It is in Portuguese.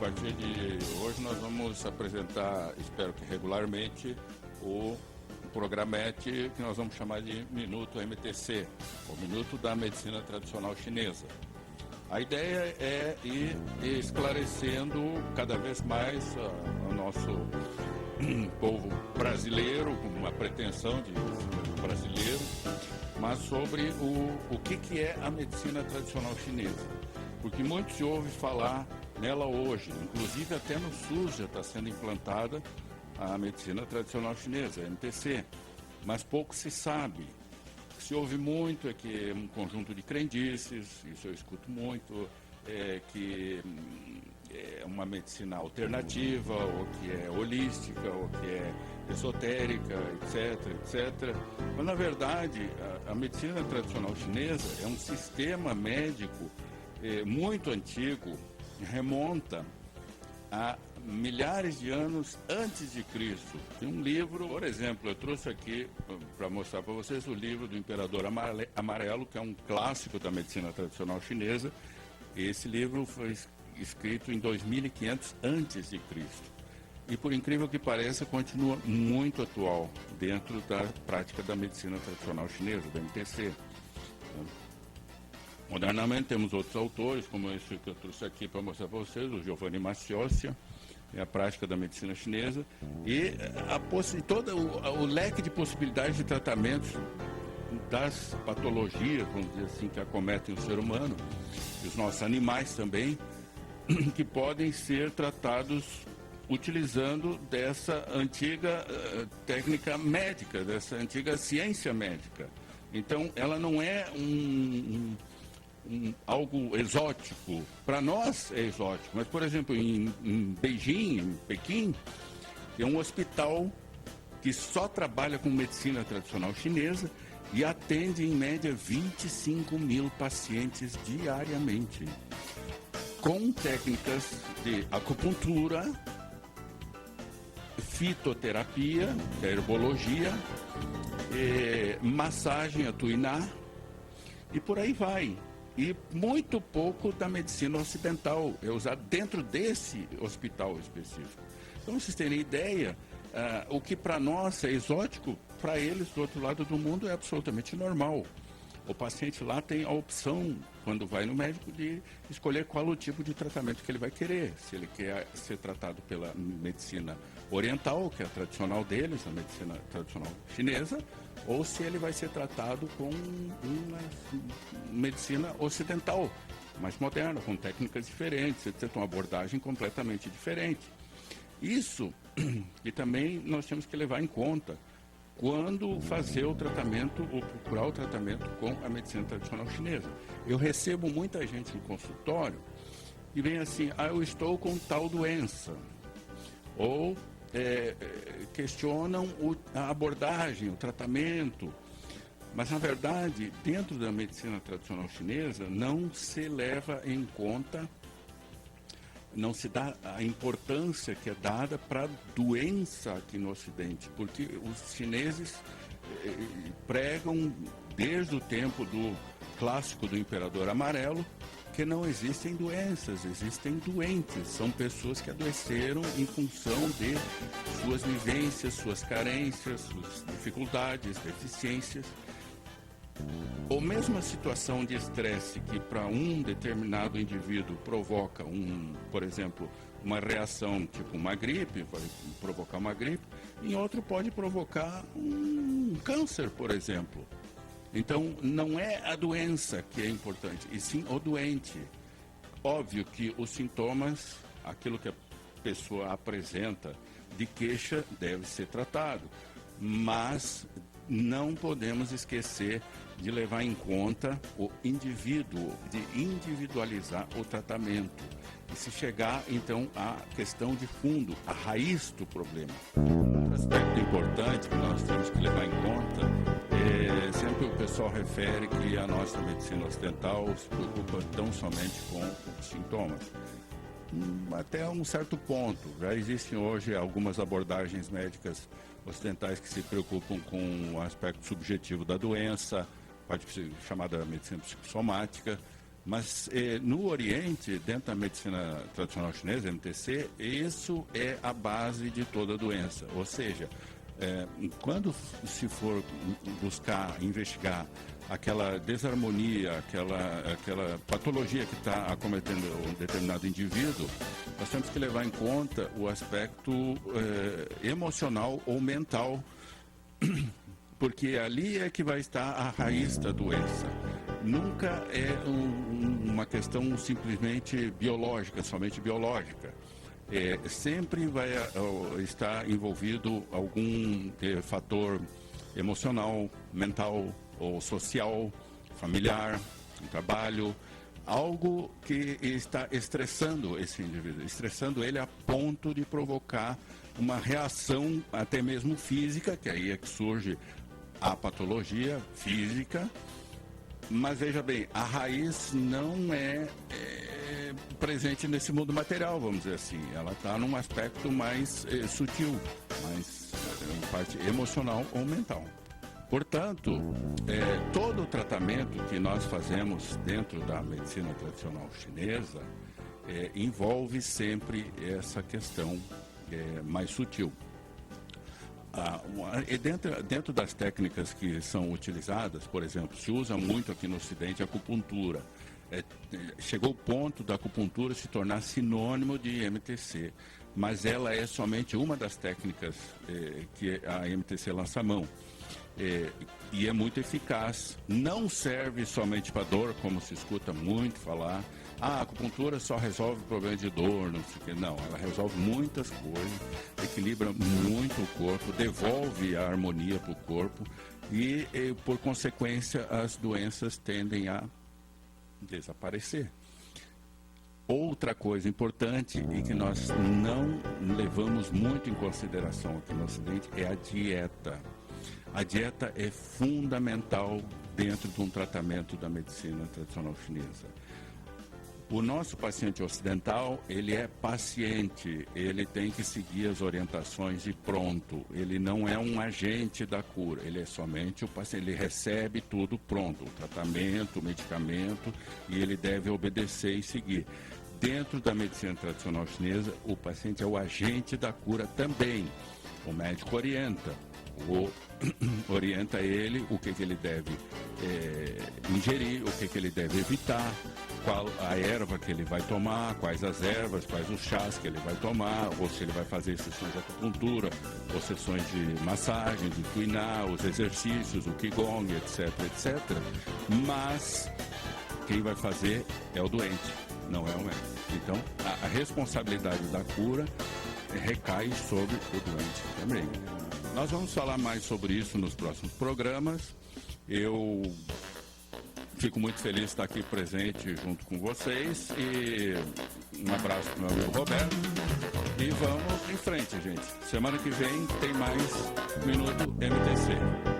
partir de hoje nós vamos apresentar, espero que regularmente, o programete que nós vamos chamar de Minuto MTC, o Minuto da Medicina Tradicional Chinesa. A ideia é ir esclarecendo cada vez mais o nosso povo brasileiro, com uma pretensão de brasileiro, mas sobre o que é a medicina tradicional chinesa. Porque muito se ouve falar nela hoje, inclusive até no SUS já está sendo implantada a medicina tradicional chinesa, a MTC, mas pouco se sabe. O que se ouve muito é que é um conjunto de crendices, isso eu escuto muito, que é uma medicina alternativa, ou que é holística, ou que é esotérica, etc. Mas, na verdade, a medicina tradicional chinesa é um sistema médico muito antigo, remonta a milhares de anos antes de Cristo. Tem um livro, por exemplo, eu trouxe aqui para mostrar para vocês o livro do Imperador Amarelo, que é um clássico da medicina tradicional chinesa. Esse livro foi escrito em 2500 antes de Cristo. E, por incrível que pareça, continua muito atual dentro da prática da medicina tradicional chinesa, da MTC. Modernamente temos outros autores, como esse que eu trouxe aqui para mostrar para vocês, o Giovanni Massiocia, a prática da medicina chinesa, e todo o leque de possibilidades de tratamentos das patologias, vamos dizer assim, que acometem o ser humano, e os nossos animais também, que podem ser tratados utilizando dessa antiga técnica médica, dessa antiga ciência médica. Então, ela não é algo exótico. Para nós é exótico, mas, por exemplo, em Beijing, em Pequim, tem um hospital que só trabalha com medicina tradicional chinesa e atende, em média, 25 mil pacientes diariamente, com técnicas de acupuntura, fitoterapia, que é herbologia, massagem a tuiná, e por aí vai. E muito pouco da medicina ocidental é usado dentro desse hospital específico. Então, vocês terem ideia, o que para nós é exótico, para eles do outro lado do mundo é absolutamente normal. O paciente lá tem a opção, quando vai no médico, de escolher qual o tipo de tratamento que ele vai querer. Se ele quer ser tratado pela medicina oriental, que é a tradicional deles, a medicina tradicional chinesa, ou se ele vai ser tratado com uma medicina ocidental, mais moderna, com técnicas diferentes, etc., uma abordagem completamente diferente. Isso que também nós temos que levar em conta quando fazer o tratamento ou procurar o tratamento com a medicina tradicional chinesa. Eu recebo muita gente no consultório e vem assim, eu estou com tal doença, ou questionam a abordagem, o tratamento, mas na verdade, dentro da medicina tradicional chinesa, não se leva em conta, não se dá a importância que é dada para a doença aqui no Ocidente, porque os chineses pregam desde o tempo do clássico do Imperador Amarelo que não existem doenças, existem doentes. São pessoas que adoeceram em função de suas vivências, suas carências, suas dificuldades, deficiências. Ou mesmo a situação de estresse que para um determinado indivíduo provoca, por exemplo, uma reação tipo uma gripe, vai provocar uma gripe, em outro pode provocar um câncer, por exemplo. Então, não é a doença que é importante, e sim o doente. Óbvio que os sintomas, aquilo que a pessoa apresenta de queixa, deve ser tratado, mas não podemos esquecer de levar em conta o indivíduo, de individualizar o tratamento. E se chegar, então, à questão de fundo, a raiz do problema. Outro aspecto importante que nós temos que levar em conta sempre o pessoal refere que a nossa medicina ocidental se preocupa tão somente com os sintomas. Até um certo ponto. Já existem hoje algumas abordagens médicas ocidentais que se preocupam com o aspecto subjetivo da doença, pode ser chamada medicina psicossomática, Mas no Oriente, dentro da medicina tradicional chinesa, MTC, isso é a base de toda doença. Ou seja, quando se for buscar investigar aquela desarmonia, aquela patologia que está acometendo um determinado indivíduo, nós temos que levar em conta o aspecto emocional ou mental, porque ali é que vai estar a raiz da doença. Nunca é uma questão simplesmente biológica, somente biológica. Sempre vai estar envolvido algum fator emocional, mental ou social, familiar, no trabalho, algo que está estressando esse indivíduo, estressando ele a ponto de provocar uma reação até mesmo física, que aí é que surge a patologia física. Mas veja bem, a raiz não é presente nesse mundo material, vamos dizer assim. Ela está num aspecto mais sutil, mais parte emocional ou mental. Portanto, todo o tratamento que nós fazemos dentro da medicina tradicional chinesa envolve sempre essa questão mais sutil. Dentro das técnicas que são utilizadas, por exemplo, se usa muito aqui no Ocidente a acupuntura. Chegou o ponto da acupuntura se tornar sinônimo de MTC, mas ela é somente uma das técnicas que a MTC lança a mão. E é muito eficaz. Não serve somente para dor, como se escuta muito falar. A acupuntura só resolve o problema de dor, não sei o quê. Não, ela resolve muitas coisas, equilibra muito o corpo, devolve a harmonia para o corpo e, por consequência, as doenças tendem a desaparecer. Outra coisa importante e que nós não levamos muito em consideração aqui no Ocidente é a dieta. A dieta é fundamental dentro de um tratamento da medicina tradicional chinesa. O nosso paciente ocidental, ele é paciente, ele tem que seguir as orientações e pronto. Ele não é um agente da cura, ele é somente o paciente, ele recebe tudo pronto, o tratamento, o medicamento, e ele deve obedecer e seguir. Dentro da medicina tradicional chinesa, o paciente é o agente da cura também. O médico orienta ele o que ele deve ingerir, o que ele deve evitar, qual a erva que ele vai tomar, quais as ervas, quais os chás que ele vai tomar, ou se ele vai fazer sessões de acupuntura, ou sessões de massagem, de tuiná, os exercícios, o qigong, etc, etc. Mas quem vai fazer é o doente, não é o médico. Então, a responsabilidade da cura recai sobre o doente também. Nós vamos falar mais sobre isso nos próximos programas. Eu fico muito feliz de estar aqui presente junto com vocês. E um abraço para o meu amigo Roberto. E vamos em frente, gente. Semana que vem tem mais Minuto MTC.